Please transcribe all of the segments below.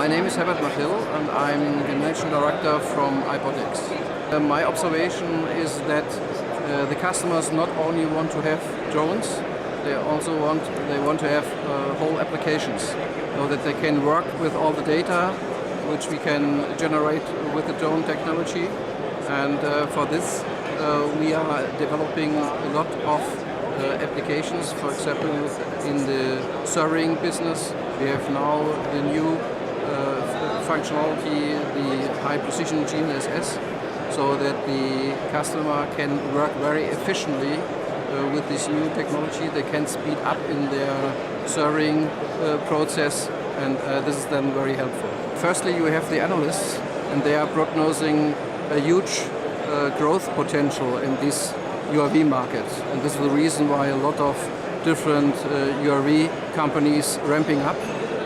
My name is Herbert Machill and I'm the Managing Director from Aibotix. My observation is that the customers not only want to have drones, they want to have whole applications, so that they can work with all the data which we can generate with the drone technology. And for this we are developing a lot of applications. For example, in the surveying business we have now the new functionality, the high precision GNSS, so that the customer can work very efficiently with this new technology. They can speed up in their surveying process, and this is then very helpful. Firstly, you have the analysts, and they are prognosing a huge growth potential in this UAV market, and this is the reason why a lot of different UAV companies ramping up,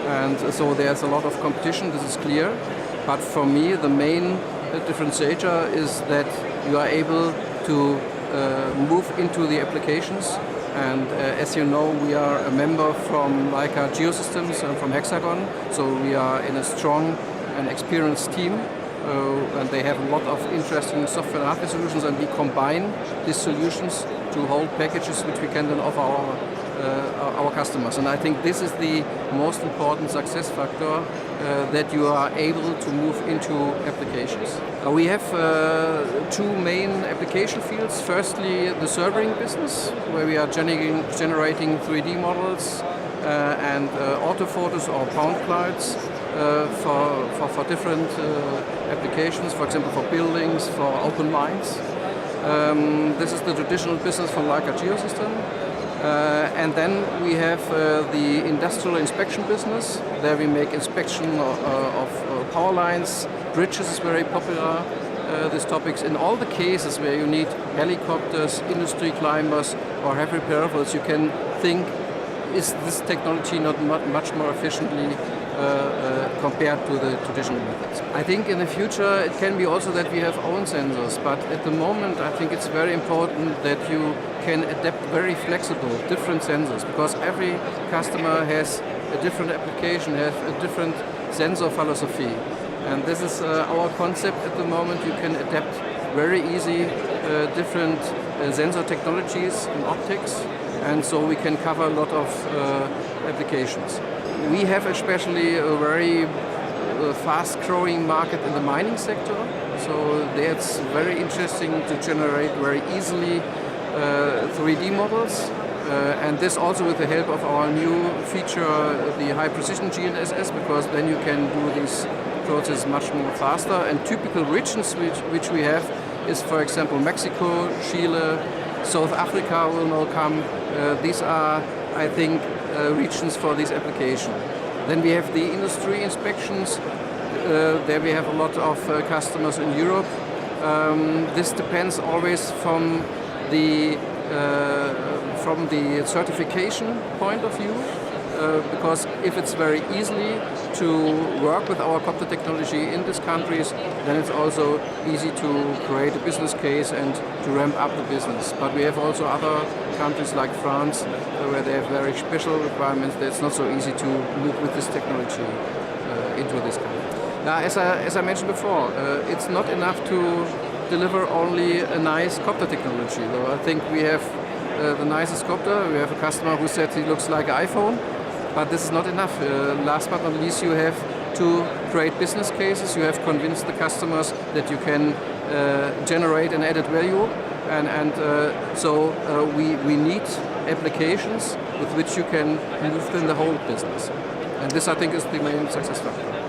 and so there's a lot of competition, this is clear. But for me the main differentiator is that you are able to move into the applications, and as you know, we are a member from Leica Geosystems and from Hexagon, so we are in a strong and experienced team. And they have a lot of interesting software and hardware solutions, and we combine these solutions to whole packages which we can then offer our customers. And I think this is the most important success factor, that you are able to move into applications. We have two main application fields. Firstly, the surveying business, where we are generating 3D models and orthophotos or pound clouds for different applications, for example for buildings, for open mines. This is the traditional business from Leica Geosystem. And then we have the industrial inspection business. There we make inspection of power lines, bridges is very popular. These topics in all the cases where you need helicopters, industry climbers or heavy peripherals, you can think, is this technology not much more efficiently compared to the traditional methods? I think in the future it can be also that we have own sensors, but at the moment I think it's very important that you can adapt very flexible different sensors, because every customer has a different application, has a different sensor philosophy, and this is our concept at the moment. You can adapt very easy different sensor technologies in optics, and so we can cover a lot of applications. We have especially a very fast-growing market in the mining sector, so that's very interesting to generate very easily 3D models, and this also with the help of our new feature, the high precision GNSS, because then you can do this process much more faster. And typical regions which we have is, for example, Mexico, Chile, South Africa will now come. These are, I think, regions for this application. Then we have the industry inspections. There we have a lot of customers in Europe. This depends always from the certification point of view, because if it's very easily to work with our copter technology in these countries, then it's also easy to create a business case and to ramp up the business. But we have also other countries like France, where they have very special requirements. It's not so easy to move with this technology into this country. Now, as I mentioned before, it's not enough to deliver only a nice copter technology. Though I think we have the nicest copter. We have a customer who said he looks like an iPhone, but this is not enough. Last but not least, you have to create business cases. You have convinced the customers that you can generate an added value, and so we need applications with which you can move in the whole business. And this, I think, is the main success factor.